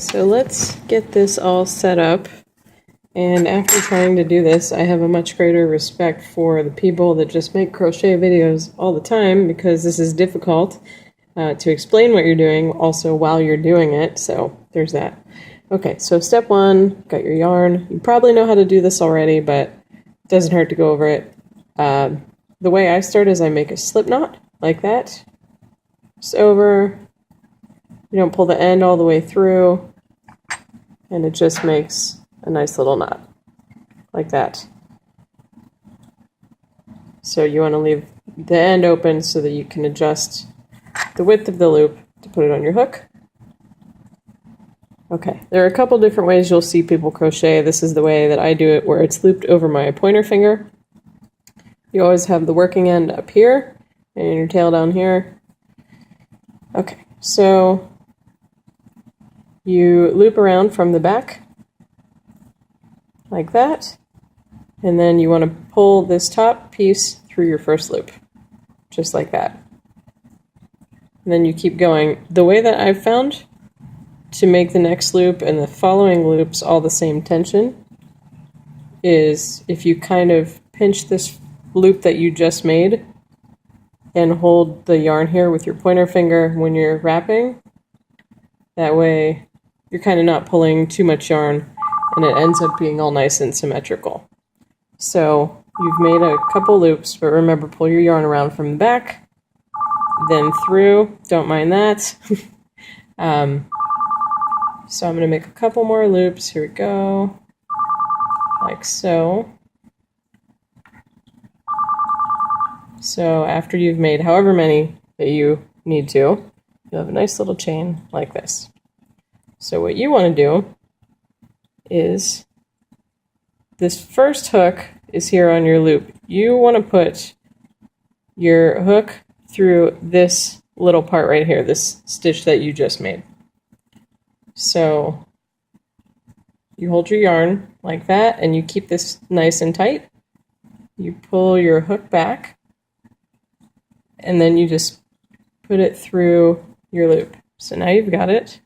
So let's get this all set up. And after trying to do this, I have a much greater respect for the people that just make crochet videos all the time, because this is difficult to explain what you're doing also while you're doing it. So there's that. Okay, so step one, got your yarn. You probably know how to do this already, but it doesn't hurt to go over it. The way I start is I make a slip knot like that. Just over. You don't pull the end all the way through, and it just makes a nice little knot like that. So you want to leave the end open so that you can adjust the width of the loop to put it on your hook. Okay, there are a couple different ways you'll see people crochet. This is the way that I do it, where it's looped over my pointer finger. You always have the working end up here and your tail down here. Okay, so you loop around from the back like that, and then you want to pull this top piece through your first loop, just like that. And then you keep going. The way that I've found to make the next loop and the following loops all the same tension is if you kind of pinch this loop that you just made and hold the yarn here with your pointer finger when you're wrapping. That way you're kind of not pulling too much yarn, and it ends up being all nice and symmetrical. So you've made a couple loops, but remember, pull your yarn around from the back, then through. Don't mind that. So I'm going to make a couple more loops. Here we go. Like so. So after you've made however many that you need to, you'll have a nice little chain like this. So what you want to do is, this first hook is here on your loop. You want to put your hook through this little part right here, this stitch that you just made. So you hold your yarn like that, and you keep this nice and tight. You pull your hook back, and then you just put it through your loop. So now you've got it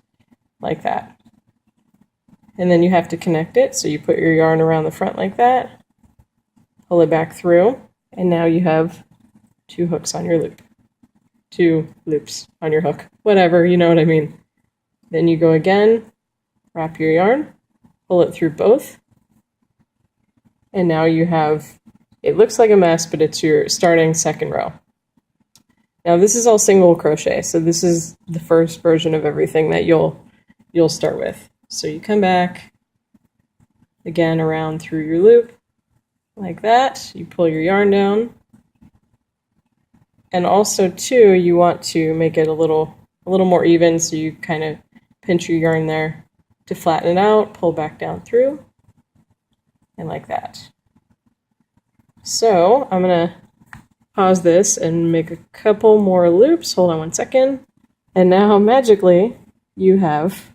like that. And then you have to connect it, so you put your yarn around the front like that, pull it back through, and now you have two hooks on your loop. Two loops on your hook. Whatever, you know what I mean. Then you go again, wrap your yarn, pull it through both, and now you have, it looks like a mess, but it's your starting second row. Now this is all single crochet, so this is the first version of everything that you'll start with. So you come back, again around through your loop, like that. You pull your yarn down. And also too, you want to make it a little more even, so you kind of pinch your yarn there to flatten it out, pull back down through, and like that. So I'm going to pause this and make a couple more loops. Hold on one second. And now magically you have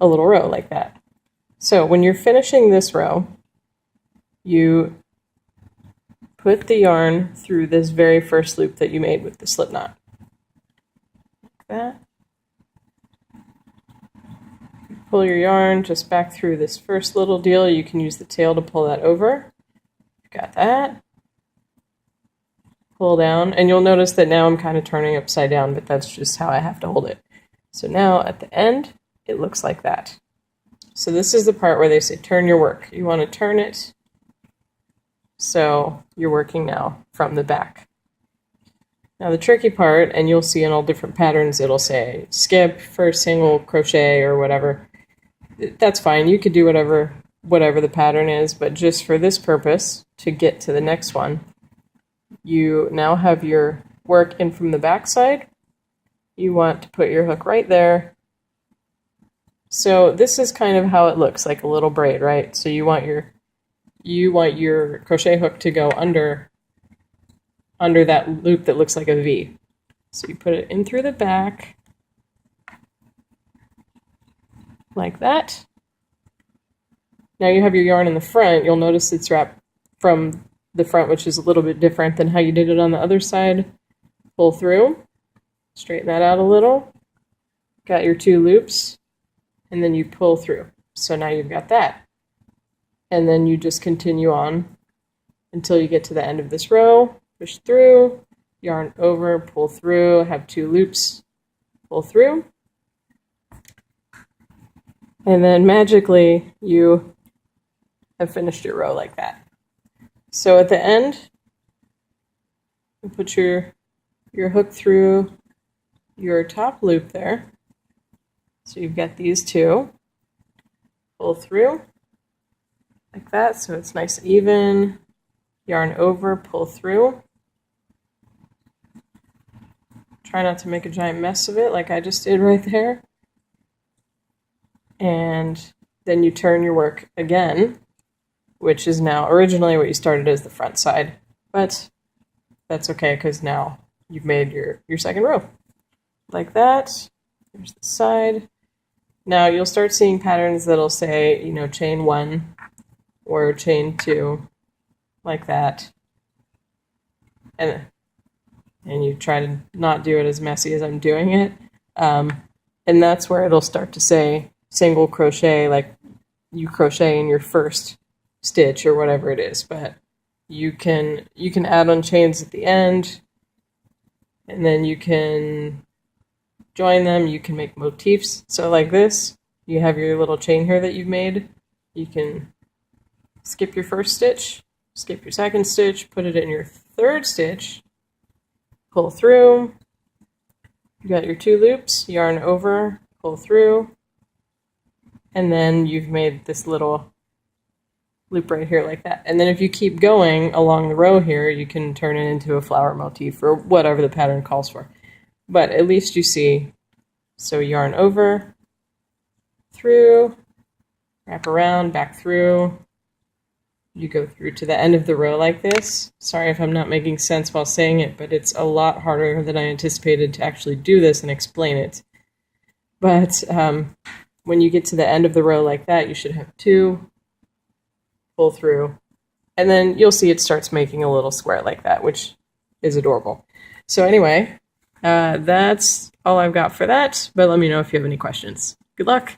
a little row like that. So when you're finishing this row, you put the yarn through this very first loop that you made with the slip knot. Like that. You pull your yarn just back through this first little deal. You can use the tail to pull that over. Got that. Pull down, and you'll notice that now I'm kind of turning upside down, but that's just how I have to hold it. So now at the end, it looks like that. So this is the part where they say turn your work. You want to turn it so you're working now from the back. Now the tricky part, and you'll see in all different patterns, it'll say skip, first single crochet, or whatever. That's fine. You could do whatever the pattern is, but just for this purpose, to get to the next one, you now have your work in from the back side. You want to put your hook right there. So this is kind of how it looks, like a little braid, right? So you want your crochet hook to go under that loop that looks like a V. So you put it in through the back like that. Now you have your yarn in the front. You'll notice it's wrapped from the front, which is a little bit different than how you did it on the other side. Pull through, straighten that out a little. Got your two loops. and then you pull through. So now you've got that. And then you just continue on until you get to the end of this row, push through, yarn over, pull through, have 2 loops, pull through. And then magically you have finished your row like that. So at the end, you put your hook through your top loop there. So you've got these 2. Pull through like that so it's nice and even. Yarn over, pull through. Try not to make a giant mess of it like I just did right there. And then you turn your work again, which is now originally what you started as the front side, but that's okay because now you've made your second row. Like that. Here's the side. Now you'll start seeing patterns that'll say, chain 1 or chain 2, like that. And you try to not do it as messy as I'm doing it. And that's where it'll start to say single crochet, like you crochet in your first stitch or whatever it is. But you can add on chains at the end, and then you can join them. You can make motifs. So like this, you have your little chain here that you've made. You can skip your first stitch, skip your second stitch, put it in your third stitch, pull through. You got your 2 loops, yarn over, pull through, and then you've made this little loop right here like that. And then if you keep going along the row here, you can turn it into a flower motif or whatever the pattern calls for. But at least you see, so yarn over, through, wrap around, back through. You go through to the end of the row like this. Sorry if I'm not making sense while saying it, but it's a lot harder than I anticipated to actually do this and explain it. But when you get to the end of the row like that, you should have 2, pull through, and then you'll see it starts making a little square like that, which is adorable. So anyway, that's all I've got for that, but let me know if you have any questions. Good luck!